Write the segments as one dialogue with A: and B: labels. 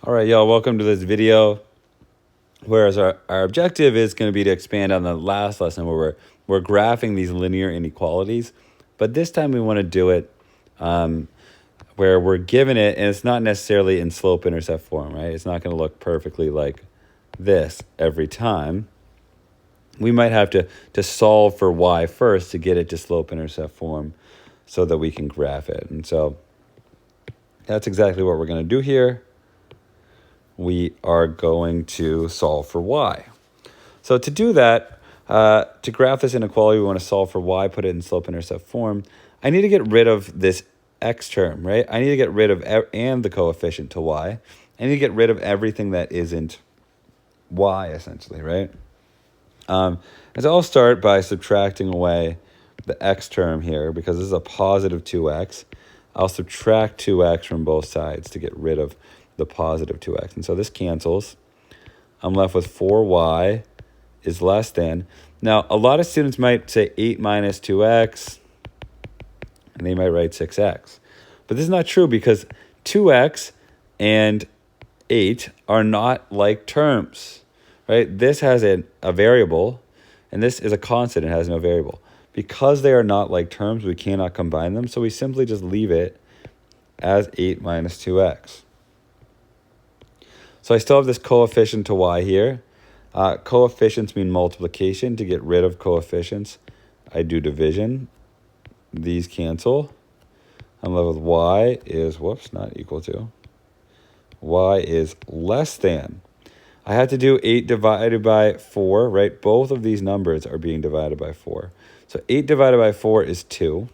A: All right, y'all, welcome to this video. Whereas our objective is going to be to expand on the last lesson where we're graphing these linear inequalities. But this time we want to do it where we're given it, and it's not necessarily in slope-intercept form, right? It's not going to look perfectly like this every time. We might have to solve for y first to get it to slope-intercept form so that we can graph it. And so that's exactly what we're going to do here. We are going to solve for y. So to do that, to graph this inequality, we want to solve for y, put it in slope-intercept form. I need to get rid of this x term, right? I need to get rid of and the coefficient to y. I need to get rid of everything that isn't y, essentially, right? And so I'll start by subtracting away the x term here because this is a positive 2x. I'll subtract 2x from both sides to get rid of the positive 2x. And so this cancels. I'm left with 4y is less than. Now, a lot of students might say 8 minus 2x, and they might write 6x. But this is not true because 2x and 8 are not like terms, right? This has a variable, and this is a constant. It has no variable. Because they are not like terms, we cannot combine them, so we simply just leave it as 8 minus 2x. So I still have this coefficient to y here. Coefficients mean multiplication. To get rid of coefficients, I do division. These cancel. I'm left with y is, not equal to. Y is less than. I had to do 8 divided by 4, right? Both of these numbers are being divided by 4. So 8 divided by 4 is 2.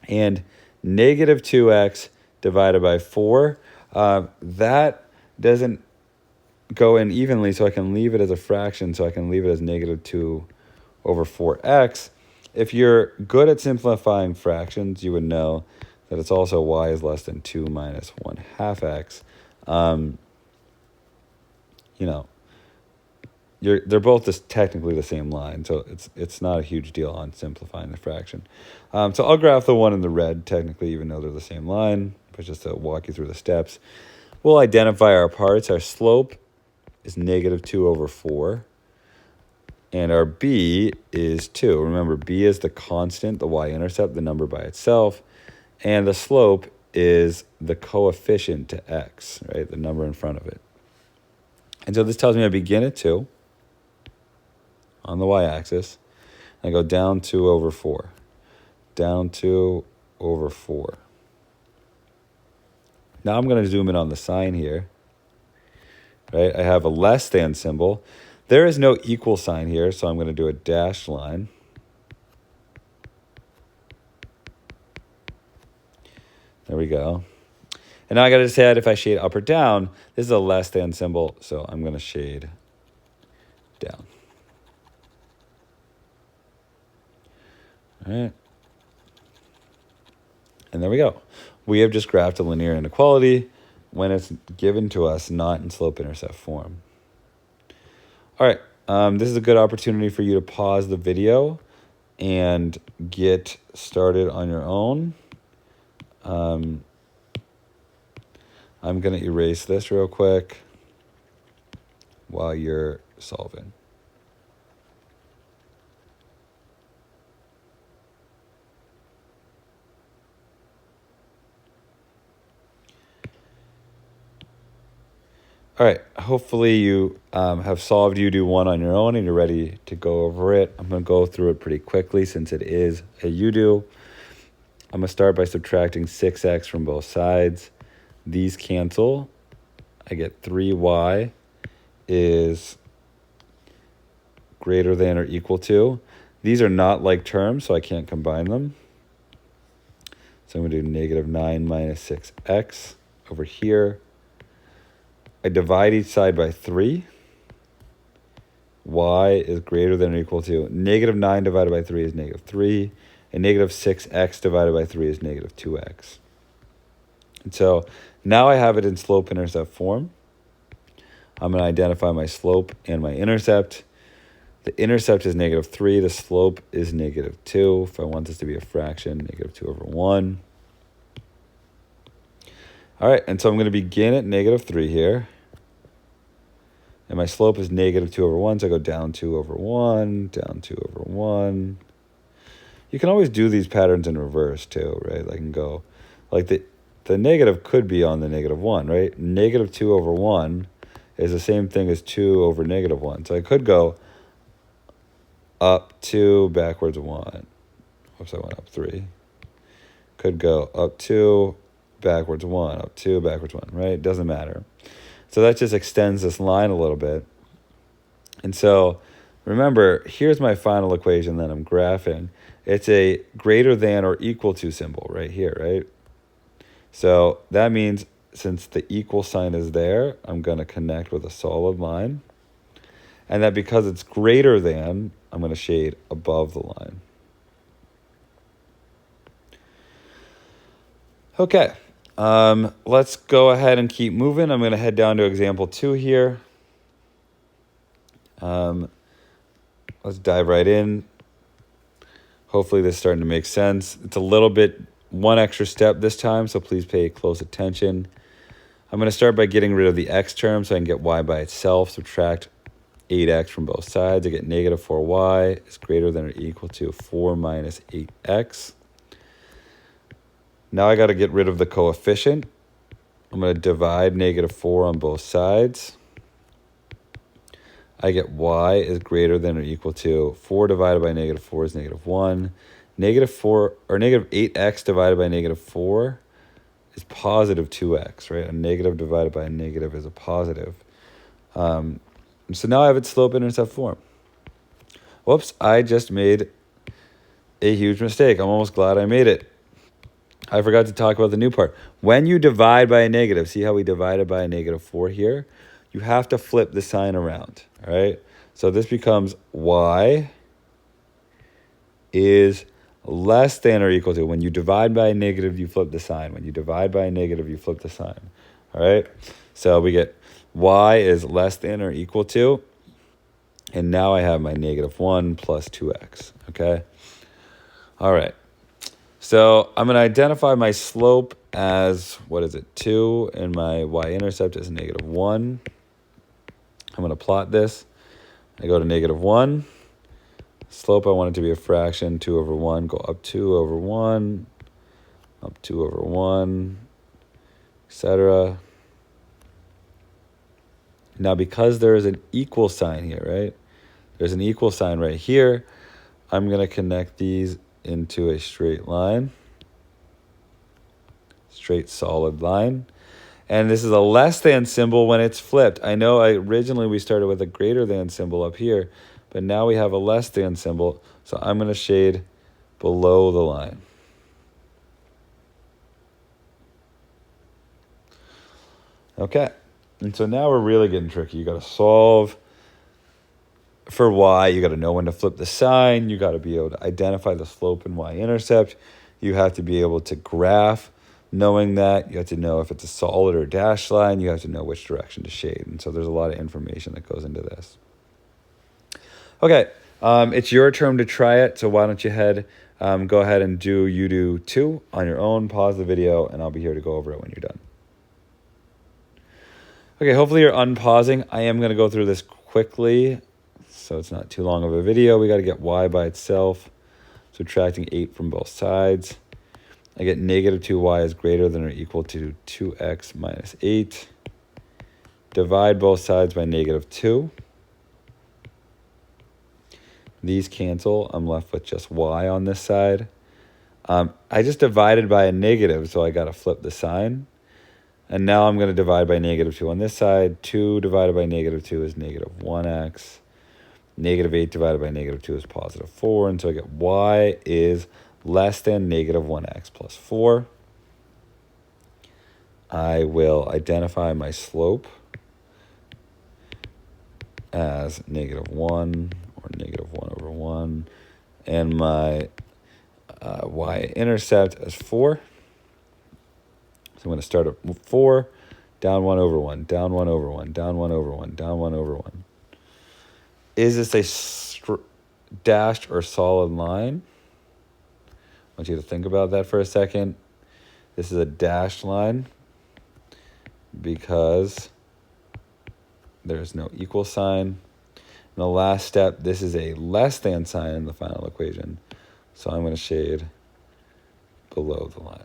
A: And negative 2x divided by 4, that doesn't go in evenly, so I can leave it as a fraction, so I can leave it as negative 2 over 4x. If you're good at simplifying fractions, you would know that it's also y is less than 2 minus 1 half x. They're both just technically the same line, so it's not a huge deal on simplifying the fraction. So I'll graph the one in the red, technically, even though they're the same line, but just to walk you through the steps. We'll identify our parts. Our slope is negative 2 over 4. And our b is 2. Remember, b is the constant, the y-intercept, the number by itself. And the slope is the coefficient to x, right? The number in front of it. And so this tells me I begin at 2 on the y-axis. I go down 2 over 4. Down 2 over 4. Now I'm going to zoom in on the sign here. Right? I have a less than symbol. There is no equal sign here, so I'm going to do a dashed line. There we go. And now I got to decide if I shade up or down. This is a less than symbol, so I'm going to shade down. All right. And there we go. We have just graphed a linear inequality when it's given to us not in slope-intercept form. All right, this is a good opportunity for you to pause the video and get started on your own. I'm going to erase this real quick while you're solving. All right, hopefully you have solved UDO1 on your own and you're ready to go over it. I'm going to go through it pretty quickly since it is a UDO. I'm going to start by subtracting 6x from both sides. These cancel. I get 3y is greater than or equal to. These are not like terms, so I can't combine them. So I'm going to do negative 9 minus 6x over here. I divide each side by 3. Y is greater than or equal to. Negative 9 divided by 3 is negative 3. And negative 6x divided by 3 is negative 2x. And so now I have it in slope-intercept form. I'm going to identify my slope and my intercept. The intercept is negative 3. The slope is negative 2. If I want this to be a fraction, negative 2 over 1. All right, and so I'm going to begin at -3 here. And my slope is -2/1, so I go down 2/1, down 2/1. You can always do these patterns in reverse too, right? I can go, like the negative could be on the -1, right? -2/1 is the same thing as 2/-1. So I could go up 2, backwards 1. Oops, I went up 3. Could go up 2, backwards 1, up 2, backwards 1, right? It doesn't matter. So that just extends this line a little bit. And so remember, here's my final equation that I'm graphing. It's a greater than or equal to symbol right here, right? So that means since the equal sign is there, I'm going to connect with a solid line. And that because it's greater than, I'm going to shade above the line. Okay, let's go ahead and keep moving. I'm going to head down to example 2 here. Let's dive right in. Hopefully this is starting to make sense. It's a little bit one extra step this time, so please pay close attention. I'm going to start by getting rid of the x term so I can get y by itself. Subtract 8x from both sides. I get -4y is greater than or equal to 4 minus 8x. Now I got to get rid of the coefficient. I'm going to divide -4 on both sides. I get y is greater than or equal to 4 divided by -4 is -1. -4 or -8x divided by -4 is positive 2x, right? A negative divided by a negative is a positive. So now I have its slope-intercept form. Whoops, I just made a huge mistake. I'm almost glad I made it. I forgot to talk about the new part. When you divide by a negative, see how we divided by a -4 here? You have to flip the sign around, all right? So this becomes y is less than or equal to. When you divide by a negative, you flip the sign. When you divide by a negative, you flip the sign, all right? So we get y is less than or equal to, and now I have my -1 plus 2x, okay? All right. So I'm going to identify my slope as, 2, and my y-intercept is -1. I'm going to plot this. I go to -1. Slope, I want it to be a fraction, 2/1. Go up 2/1, up 2/1, etc. Now, because there is an equal sign here, right? There's an equal sign right here. I'm going to connect these into a straight line. Straight solid line. And this is a less than symbol when it's flipped. I know originally we started with a greater than symbol up here, but now we have a less than symbol. So I'm going to shade below the line. Okay. And so now we're really getting tricky. You got to solve for y. You got to know when to flip the sign. You got to be able to identify the slope and y-intercept. You have to be able to graph. Knowing that, you have to know if it's a solid or a dashed line. You have to know which direction to shade. And so there's a lot of information that goes into this. Okay, it's your turn to try it. So why don't you go ahead and do 2 on your own. Pause the video, and I'll be here to go over it when you're done. Okay, hopefully you're unpausing. I am going to go through this quickly, so it's not too long of a video. We got to get y by itself, subtracting 8 from both sides. I get -2y is greater than or equal to 2x minus 8. Divide both sides by -2. These cancel. I'm left with just y on this side. I just divided by a negative, so I got to flip the sign. And now I'm going to divide by -2 on this side. 2 divided by -2 is -1x. -8 divided by -2 is +4. And so I get y is less than -1x plus 4. I will identify my slope as -1 or -1/1 and my y-intercept as 4. So I'm going to start at 4, down 1/1, down 1/1, down 1/1, down 1/1. Is this a dashed or solid line? I want you to think about that for a second. This is a dashed line. because there's no equal sign. And the last step, this is a less than sign in the final equation. So I'm going to shade below the line.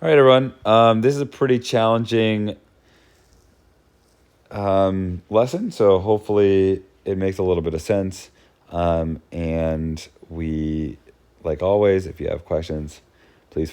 A: All right, everyone. This is a pretty challenging lesson, so hopefully it makes a little bit of sense. And we, like always, if you have questions,